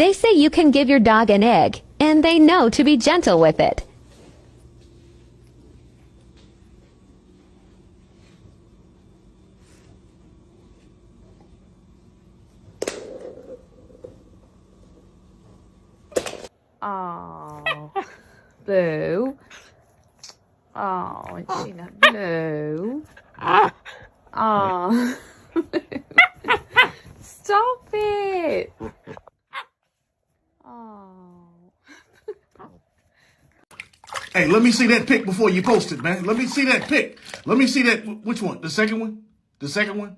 They say you can give your dog an egg, and they know to be gentle with it. Oh, Boo. Oh, Gina, Boo. Oh. Stop it. Oh. Hey, let me see that pic before you post it, man. Let me see that pic. Let me see that. Which one? The second one? The second one?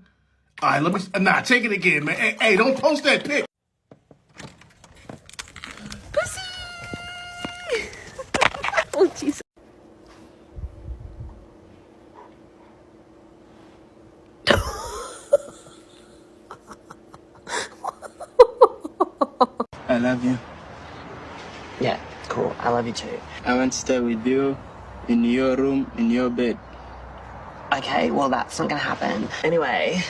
All right, let me. Nah, take it again, man. Hey, don't post that pic. Pussy! Oh, Jesus. I love you. Yeah, cool. I love you too. I want to stay with you in your room, in your bed. Okay, well, that's not gonna happen. Anyway.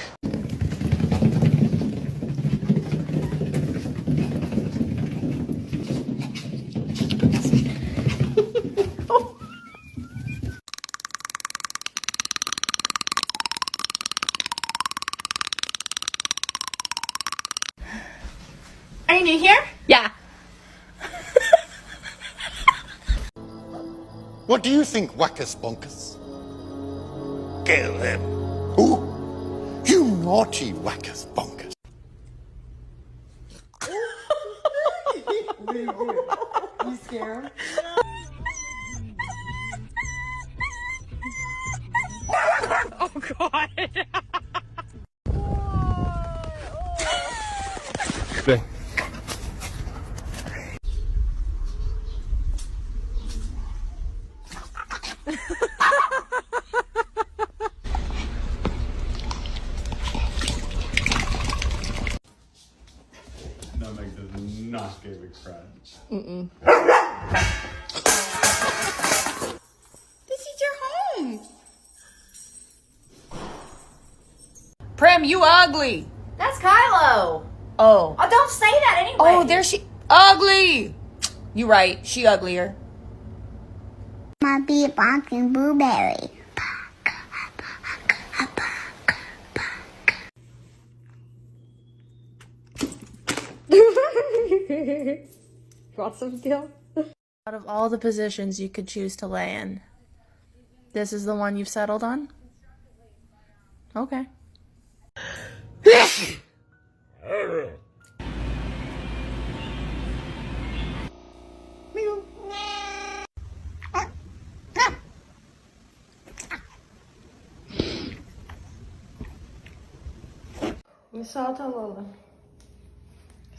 Are you new here? Yeah. What do you think, Wackus Bonkus? Kill him. Who? You naughty Wackus Bonkus. You scared? Oh, God. That Meg does not give a crap. This is your home. Prim, you ugly. That's Kylo. Oh. Oh, don't say that anyway. Oh, there she... Ugly. You right. She uglier. Might be a pumpkin blueberry. Want some still? Out of all the positions you could choose to lay in, this is the one you've settled on? Okay. Solta, Lola.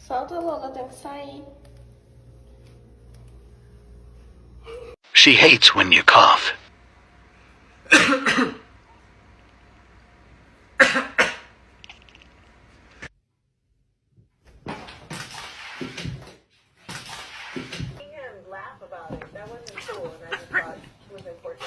Solta, Lola, tem que sair. She hates when you cough. And laugh about it. That wasn't cool, and I just thought it was important.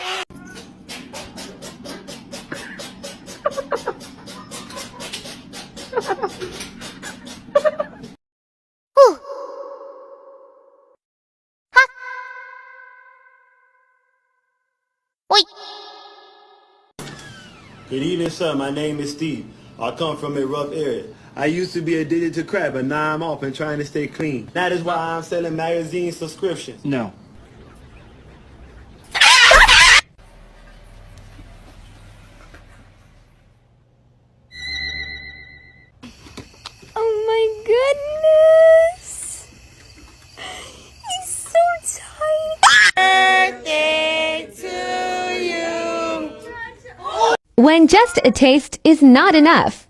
Good evening, sir. My name is Steve. I come from a rough area. I used to be addicted to crack, but now I'm off and trying to stay clean. That is why I'm selling magazine subscriptions. No. Oh my goodness! He's so tiny. Birthday to you. When just a taste is not enough.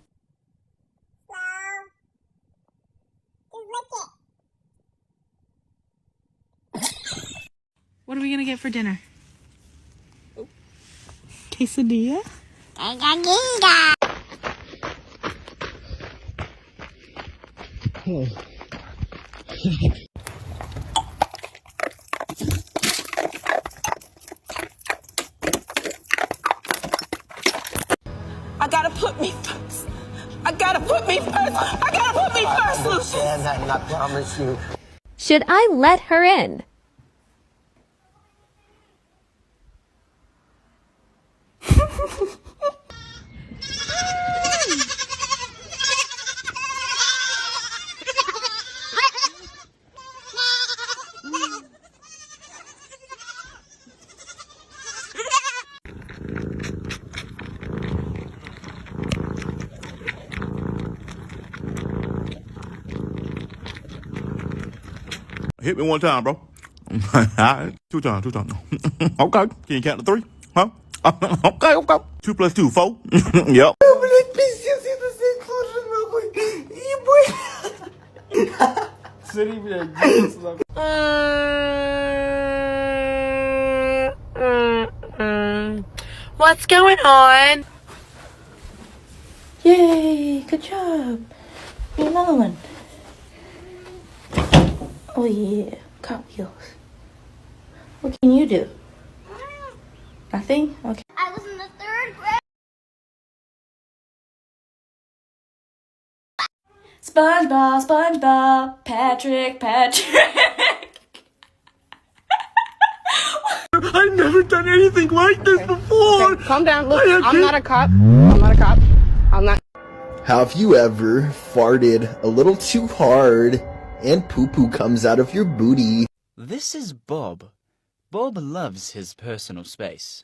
What are we gonna get for dinner? Quesadilla? I gotta put me first. I gotta put me first. I gotta put me first, Lucius. I understand that, and I promise you. Should I let her in? Hit me one time, bro. Alright, two times. Okay. Can you count to three? Huh? Okay. 2 plus 2, 4. Yep. What's going on? Yay, good job. Be another one. Oh yeah, cartwheels. What can you do? Nothing? Okay. I was in the 3rd grade. SpongeBob, Patrick. I've never done anything like this before. Okay, calm down. Look, I'm not a cop. I'm not. Have you ever farted a little too hard and poo-poo comes out of your booty? This is Bob. Bob loves his personal space.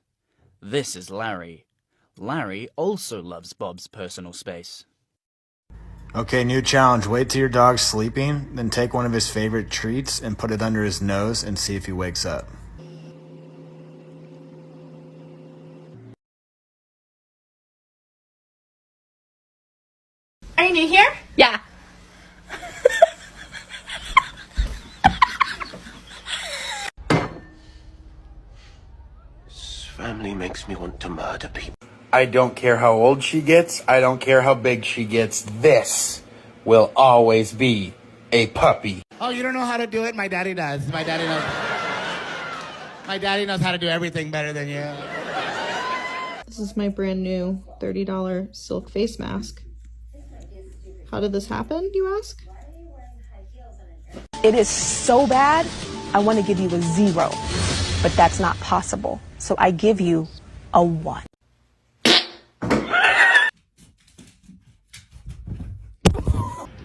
This is Larry. Larry also loves Bob's personal space. Okay, new challenge. Wait till your dog's sleeping, then take one of his favorite treats and put it under his nose and see if he wakes up. Are you new here? Yeah. This family makes me want to murder people. I don't care how old she gets. I don't care how big she gets. This will always be a puppy. Oh, you don't know how to do it? My daddy does. My daddy knows how to do everything better than you. This is my brand new $30 silk face mask. How did this happen, you ask? It is so bad, I want to give you a 0, but that's not possible. So I give you a 1.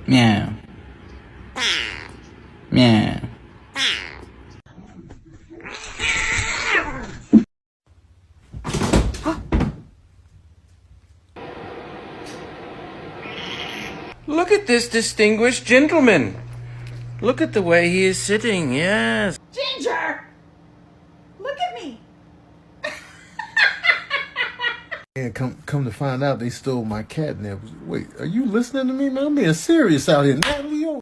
Meow. Meow. Look at this distinguished gentleman. Look at the way he is sitting, yes. Ginger! Look at me! And come to find out, they stole my catnip. Wait, are you listening to me, man? I'm being serious out here. Natalie, yo.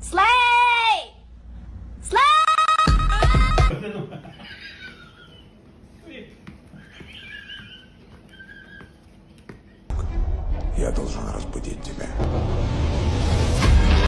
Slay! Slay! Я должен разбудить тебя.